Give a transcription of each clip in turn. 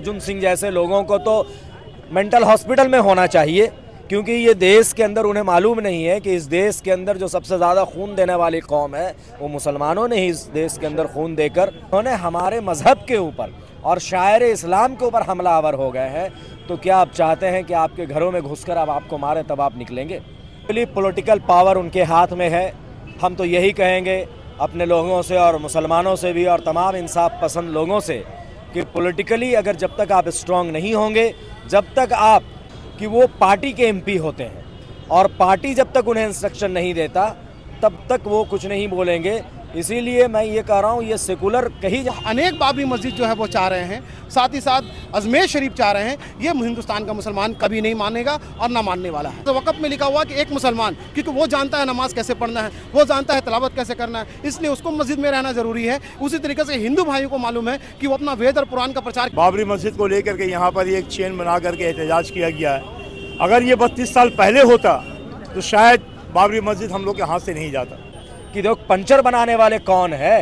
अर्जुन सिंह जैसे लोगों को तो मेंटल हॉस्पिटल में होना चाहिए, क्योंकि ये देश के अंदर उन्हें मालूम नहीं है कि इस देश के अंदर जो सबसे ज़्यादा खून देने वाली कौम है वो मुसलमानों ने ही इस देश के अंदर खून देकर उन्होंने हमारे मज़हब के ऊपर और शायर इस्लाम के ऊपर हमलावर हो गए हैं। तो क्या आप चाहते हैं कि आपके घरों में घुसकर अब आपको मारें तब आप निकलेंगे? पॉलिटिकल पावर उनके हाथ में है। हम तो यही कहेंगे अपने लोगों से और मुसलमानों से भी और तमाम इंसाफ पसंद लोगों से कि पॉलिटिकली अगर जब तक आप स्ट्रांग नहीं होंगे, जब तक आप कि वो पार्टी के एमपी होते हैं और पार्टी जब तक उन्हें इंस्ट्रक्शन नहीं देता तब तक वो कुछ नहीं बोलेंगे। इसीलिए मैं ये कह रहा हूँ ये सेकुलर कहीं अनेक बाबरी मस्जिद जो है वो चाह रहे हैं, साथ ही साथ अजमेर शरीफ चाह रहे हैं। ये हिंदुस्तान का मुसलमान कभी नहीं मानेगा और ना मानने वाला है। तो वक़्फ़ में लिखा हुआ कि एक मुसलमान, क्योंकि वो जानता है नमाज कैसे पढ़ना है, वो जानता है तिलावत कैसे करना है, इसलिए उसको मस्जिद में रहना ज़रूरी है। उसी तरीके से हिंदू भाइयों को मालूम है कि वो अपना वेद और कुरान का प्रचार। बाबरी मस्जिद को लेकर के यहाँ पर एक चेन बना करके एहतजाज किया गया है। अगर ये 32 साल पहले होता तो शायद बाबरी मस्जिद हम लोग के हाथ से नहीं जाता। कि देखो पंचर बनाने वाले कौन है?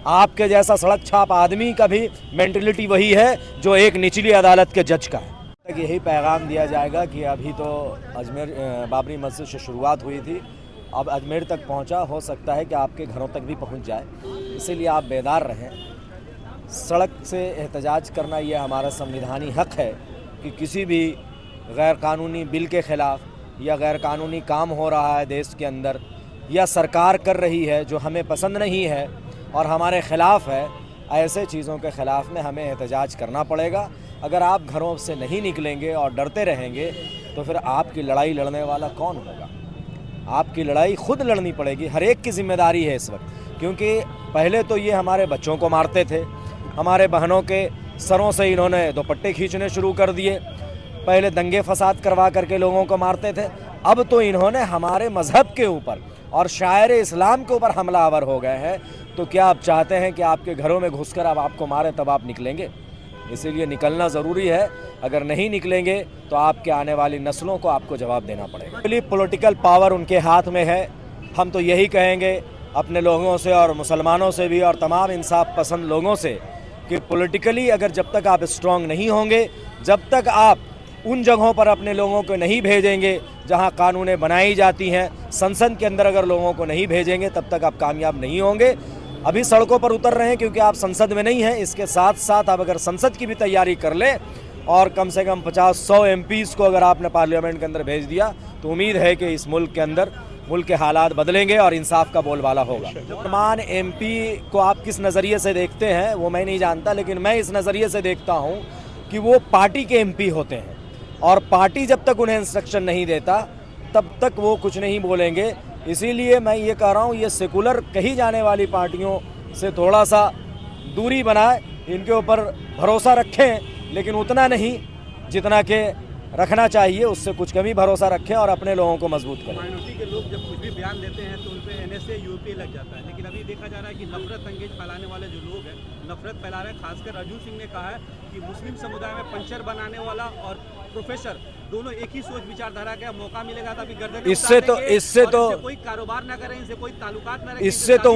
आपके जैसा सड़क छाप आदमी का भी मेंटलिटी वही है जो एक निचली अदालत के जज का है। यही पैगाम दिया जाएगा कि अभी तो अजमेर बाबरी मस्जिद से शुरुआत हुई थी, अब अजमेर तक पहुंचा, हो सकता है कि आपके घरों तक भी पहुंच जाए। इसीलिए आप बेदार रहें। सड़क से एहतजाज करना ये हमारा संविधानी हक है कि किसी भी गैर कानूनी बिल के ख़िलाफ़ या गैर कानूनी काम हो रहा है देश के अंदर या सरकार कर रही है जो हमें पसंद नहीं है और हमारे ख़िलाफ़ है, ऐसे चीज़ों के ख़िलाफ़ में हमें एहतजाज करना पड़ेगा। अगर आप घरों से नहीं निकलेंगे और डरते रहेंगे तो फिर आपकी लड़ाई लड़ने वाला कौन होगा? आपकी लड़ाई खुद लड़नी पड़ेगी। हर एक की ज़िम्मेदारी है इस वक्त, क्योंकि पहले तो ये हमारे बच्चों को मारते थे, हमारे बहनों के सरों से इन्होंने दुपट्टे खींचने शुरू कर दिए, पहले दंगे फसाद करवा करके लोगों को मारते थे, अब तो इन्होंने हमारे मज़हब के ऊपर और शायर इस्लाम के ऊपर हमलावर हो गए हैं। तो क्या आप चाहते हैं कि आपके घरों में घुसकर अब आपको मारें तब आप निकलेंगे? इसीलिए निकलना ज़रूरी है। अगर नहीं निकलेंगे तो आपके आने वाली नस्लों को आपको जवाब देना पड़ेगा। पॉलिटिकल पावर उनके हाथ में है। हम तो यही कहेंगे अपने लोगों से और मुसलमानों से भी और तमाम इंसाफ पसंद लोगों से कि पॉलिटिकली अगर जब तक आप स्ट्रांग नहीं होंगे, जब तक आप उन जगहों पर अपने लोगों को नहीं भेजेंगे जहां कानूनें बनाई जाती हैं, संसद के अंदर अगर लोगों को नहीं भेजेंगे तब तक आप कामयाब नहीं होंगे। अभी सड़कों पर उतर रहे हैं क्योंकि आप संसद में नहीं हैं। इसके साथ साथ आप अगर संसद की भी तैयारी कर लें और कम से कम 50-100 एमपीज़ को अगर आपने पार्लियामेंट के अंदर भेज दिया तो उम्मीद है कि इस मुल्क के अंदर मुल्क के हालात बदलेंगे और इंसाफ का बोलबाला होगा। वर्तमान एमपी को आप किस नज़रिए से देखते हैं वो मैं नहीं जानता, लेकिन मैं इस नज़रिए से देखता हूँ कि वो पार्टी के एमपी होते हैं और पार्टी जब तक उन्हें इंस्ट्रक्शन नहीं देता तब तक वो कुछ नहीं बोलेंगे। इसीलिए मैं ये कह रहा हूँ ये सेकुलर कही जाने वाली पार्टियों से थोड़ा सा दूरी बनाए, इनके ऊपर भरोसा रखें लेकिन उतना नहीं जितना कि रखना चाहिए, उससे कुछ कमी भरोसा रखें और अपने लोगों को मजबूत करें। माइनॉरिटी के लोग जब कुछ भी बयान देते हैं तो उन पे एनएसए यूपी लग जाता है, लेकिन अभी देखा जा रहा है कि नफरत अंगेज फैलाने वाले जो लोग हैं नफरत फैला रहे हैं। खासकर अर्जुन सिंह ने कहा है कि मुस्लिम समुदाय में पंचर बनाने वाला और प्रोफेसर दोनों एक ही सोच विचारधारा का मौका मिलेगा तो अभी गर्दन इससे तो कोई कारोबार ना करें, इनसे कोई ताल्लुकात ना रखें। इससे तो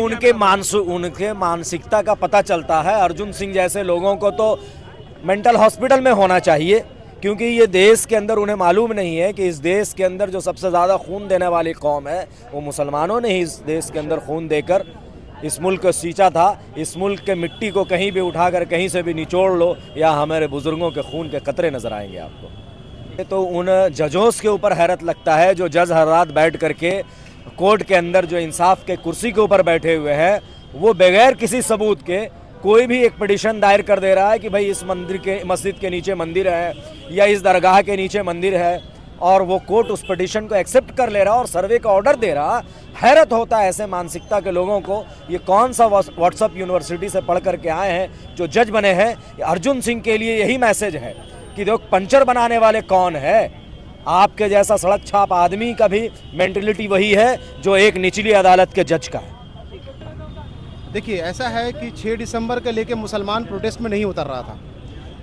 उनके मानसिकता का पता चलता है। अर्जुन सिंह जैसे लोगों को तो मेंटल हॉस्पिटल में होना चाहिए, क्योंकि ये देश के अंदर उन्हें मालूम नहीं है कि इस देश के अंदर जो सबसे ज़्यादा खून देने वाली कौम है वो मुसलमानों ने ही इस देश के अंदर खून देकर इस मुल्क को सींचा था। इस मुल्क के मिट्टी को कहीं भी उठाकर कहीं से भी निचोड़ लो या हमारे बुज़ुर्गों के खून के कतरे नज़र आएंगे आपको। तो उन जजों के ऊपर हैरत लगता है जो जज हर रात बैठ करके कोर्ट के अंदर जो इंसाफ के कुर्सी के ऊपर बैठे हुए हैं वो बगैर किसी सबूत के कोई भी एक पिटीशन दायर कर दे रहा है कि भाई इस मस्जिद के नीचे मंदिर है या इस दरगाह के नीचे मंदिर है, और वो कोर्ट उस पिटीशन को एक्सेप्ट कर ले रहा और सर्वे का ऑर्डर दे रहा। हैरत होता है ऐसे मानसिकता के लोगों को। ये कौन सा व्हाट्सएप यूनिवर्सिटी से पढ़ करके आए हैं जो जज बने हैं? अर्जुन सिंह के लिए यही मैसेज है कि देखो पंचर बनाने वाले कौन है? आपके जैसा सड़क छाप आदमी का भी मेंटलिटी वही है जो एक निचली अदालत के जज का है। देखिए ऐसा है कि 6 दिसंबर के लेके मुसलमान प्रोटेस्ट में नहीं उतर रहा था।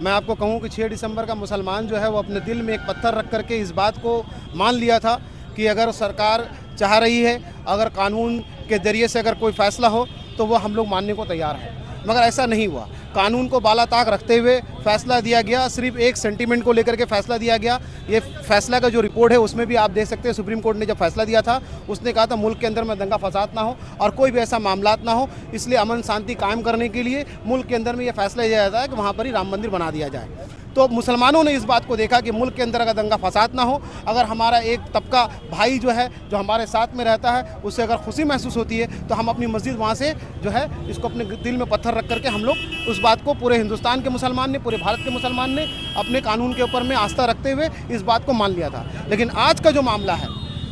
मैं आपको कहूं कि 6 दिसंबर का मुसलमान जो है वो अपने दिल में एक पत्थर रख करके इस बात को मान लिया था कि अगर सरकार चाह रही है, अगर कानून के ज़रिए से अगर कोई फ़ैसला हो तो वो हम लोग मानने को तैयार हैं। मगर ऐसा नहीं हुआ। कानून को बालाताक रखते हुए फैसला दिया गया, सिर्फ एक सेंटीमेंट को लेकर के फैसला दिया गया। ये फैसला का जो रिपोर्ट है उसमें भी आप देख सकते हैं, सुप्रीम कोर्ट ने जब फैसला दिया था उसने कहा था मुल्क के अंदर में दंगा फसाद ना हो और कोई भी ऐसा मामला ना हो, इसलिए अमन शांति कायम करने के लिए मुल्क के अंदर में ये फैसला लिया जाता है कि वहाँ पर ही राम मंदिर बना दिया जाए। तो मुसलमानों ने इस बात को देखा कि मुल्क के अंदर अगर दंगा फसाद ना हो, अगर हमारा एक तबका भाई जो है जो हमारे साथ में रहता है उससे अगर खुशी महसूस होती है तो हम अपनी मस्जिद वहाँ से जो है इसको अपने दिल में पत्थर रख करके हम लोग उस बात को, पूरे हिंदुस्तान के मुसलमान ने, पूरे भारत के मुसलमान ने अपने कानून के ऊपर में आस्था रखते हुए इस बात को मान लिया था। लेकिन आज का जो मामला है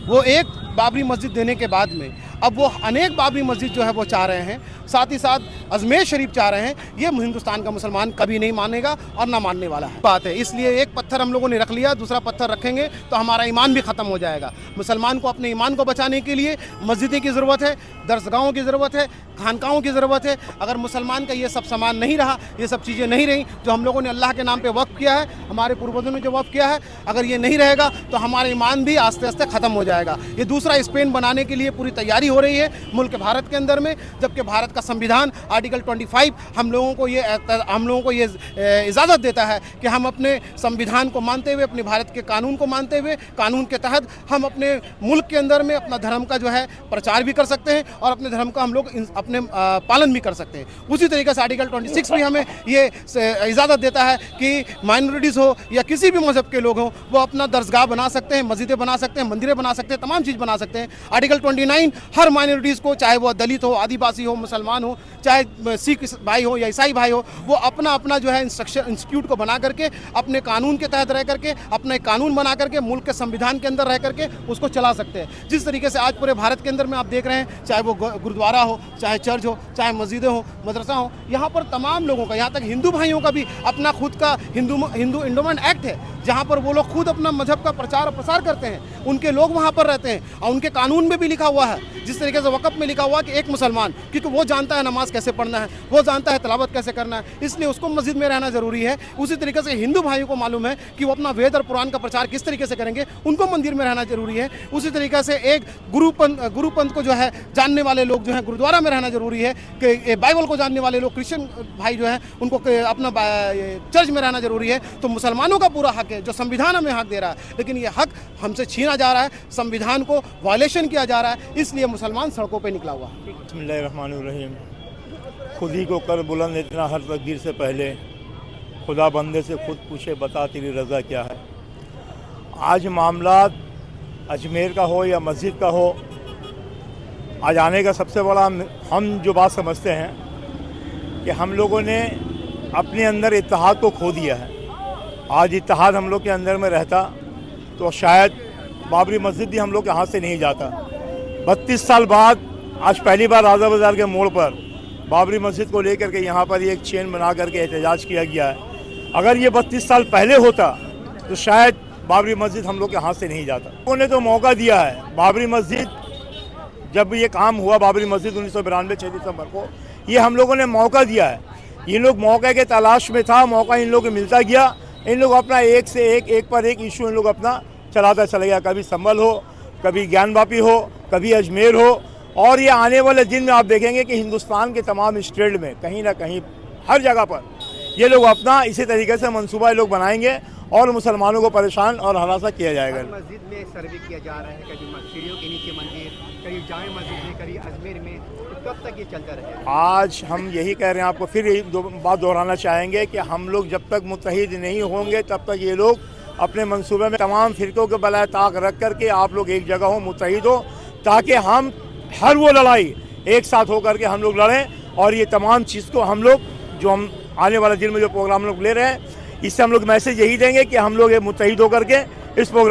वो एक बाबरी मस्जिद देने के बाद में अब वो अनेक बाबरी मस्जिद जो है वो चाह रहे हैं, साथ ही साथ अजमेर शरीफ चाह रहे हैं। ये हिंदुस्तान का मुसलमान कभी नहीं मानेगा और ना मानने वाला है बात है। इसलिए एक पत्थर हम लोगों ने रख लिया, दूसरा पत्थर रखेंगे तो हमारा ईमान भी ख़त्म हो जाएगा। मुसलमान को अपने ईमान को बचाने के लिए मस्जिदें की ज़रूरत है, दरसगाहों की ज़रूरत है, खानकाहों की ज़रूरत है। अगर मुसलमान का ये सब सामान नहीं रहा, ये सब चीज़ें नहीं रहीं जो हम लोगों ने अल्लाह के नाम पर वक्फ किया है, हमारे पूर्वजों ने जो वक्फ किया है, अगर ये नहीं रहेगा तो हमारा ईमान भी आस्ते आस्ते ख़त्म हो जाएगा। ये दूसरा स्पेन बनाने के लिए पूरी तैयारी हो रही है मुल्क भारत के अंदर में, जबकि भारत का संविधान आर्टिकल 25 हम लोगों को ये इजाज़त देता है कि हम अपने संविधान को मानते हुए, अपने भारत के कानून को मानते हुए, कानून के तहत हम अपने मुल्क के अंदर में अपना धर्म का जो है प्रचार भी कर सकते हैं और अपने धर्म का हम लोग अपने पालन भी कर सकते हैं। उसी तरीके से आर्टिकल 26 भी हमें ये इजाज़त देता है कि माइनॉरिटीज़ हो या किसी भी मजहब के लोग हों वो अपना दरसगाह बना सकते हैं, मस्जिदें बना सकते हैं, मंदिरें बना सकते हैं, तमाम चीज़ बना सकते हैं। आर्टिकल 29 हर माइनॉरिटीज़ को, चाहे वो दलित हो, आदिवासी हो, मुसलमान हो, चाहे सिख भाई हो या ईसाई भाई हो, वो अपना अपना जो है इंस्टीट्यूट को बना करके अपने कानून के तहत रह करके, अपना एक कानून बना करके मुल्क के संविधान के अंदर रह करके उसको चला सकते हैं। जिस तरीके से आज पूरे भारत के अंदर में आप देख रहे हैं, चाहे वो गुरुद्वारा हो, चाहे चर्च हो, चाहे मस्जिदें हो, मदरसा हो, यहाँ पर तमाम लोगों का, यहाँ तक हिंदू भाइयों का भी अपना खुद का हिंदू इंडोमेंट एक्ट है, जहाँ पर वो लोग खुद अपना मजहब का प्रचार और प्रसार करते हैं। उनके लोग वहाँ पर रहते हैं और उनके कानून में भी लिखा हुआ है, जिस तरीके से वक़्फ़ में लिखा हुआ कि एक मुसलमान, क्योंकि वो जानता है नमाज कैसे पढ़ना है, वो जानता है तिलावत कैसे करना है, इसलिए उसको मस्जिद में रहना ज़रूरी है। उसी तरीके से हिंदू भाइयों को मालूम है कि वो अपना वेद और कुरान का प्रचार किस तरीके से करेंगे, उनको मंदिर में रहना ज़रूरी है। उसी तरीके से एक गुरुपंथ को जो है जानने वाले लोग जो है गुरुद्वारा में रहना ज़रूरी है, कि बाइबल को जानने वाले लोग, क्रिश्चियन भाई जो है उनको अपना चर्च में रहना ज़रूरी है। तो मुसलमानों का पूरा हक है जो संविधान हमें हक दे रहा है, लेकिन ये हक हमसे छीना जा रहा है, संविधान को वायलेशन किया जा रहा है, इसलिए मुसलमान सड़कों पे निकला हुआ है। बिस्मिल्लाहिर्रहमानिर्रहीम। खुद ही को कर बुलंद इतना हर तकदीर से पहले, खुदा बंदे से खुद पूछे बता तेरी रज़ा क्या है। आज मामला अजमेर का हो या मस्जिद का हो, आज आने का सबसे बड़ा हम जो बात समझते हैं कि हम लोगों ने अपने अंदर इत्तेहाद को खो दिया है। आज इत्तेहाद हम लोग के अंदर में रहता तो शायद बाबरी मस्जिद भी हम लोग के हाथ से नहीं जाता। 32 साल बाद आज पहली बार राजा बाज़ार के मोड़ पर बाबरी मस्जिद को लेकर के यहाँ पर एक चेन बना करके एहतजाज किया गया है। अगर ये 32 साल पहले होता तो शायद बाबरी मस्जिद हम लोग के हाथ से नहीं जाता। उन्होंने तो मौका दिया है। बाबरी मस्जिद जब ये काम हुआ, बाबरी मस्जिद 1992 6 दिसंबर को, ये हम लोगों ने मौका दिया है। ये लोग मौके के तलाश में था, मौका इन लोगों को मिलता गया, इन लोग अपना एक से एक पर एक इशू इन लोग अपना चलाता चला गया। कभी संभल हो, कभी ज्ञानवापी हो, कभी अजमेर हो, और ये आने वाले दिन में आप देखेंगे कि हिंदुस्तान के तमाम स्टेट में कहीं ना कहीं हर जगह पर ये लोग अपना इसी तरीके से मंसूबा ये लोग बनाएंगे और मुसलमानों को परेशान और हरासा किया जाएगा। मस्जिद में सर्वे किया जा रहा है, कभी सीढ़ियों के नीचे मंदिर, कभी जामे मस्जिद में, कभी अजमेर में, तो कब तक ये चलता रहेगा? आज हम यही कह रहे हैं, आपको फिर यही बात दोहराना चाहेंगे कि हम लोग जब तक मुत्तहिद नहीं होंगे तब तक ये लोग अपने मंसूबे में तमाम फ़िरक़ों के बलाए ताक रख करके आप लोग एक जगह हो, मुत्तहिद हो, ताकि हम हर वो लड़ाई एक साथ होकर के हम लोग लड़ें। और ये तमाम चीज़ को हम लोग जो हम आने वाले दिन में जो प्रोग्राम लोग ले रहे हैं, इससे हम लोग मैसेज यही देंगे कि हम लोग मुत्तहिद होकर के इस प्रोग्राम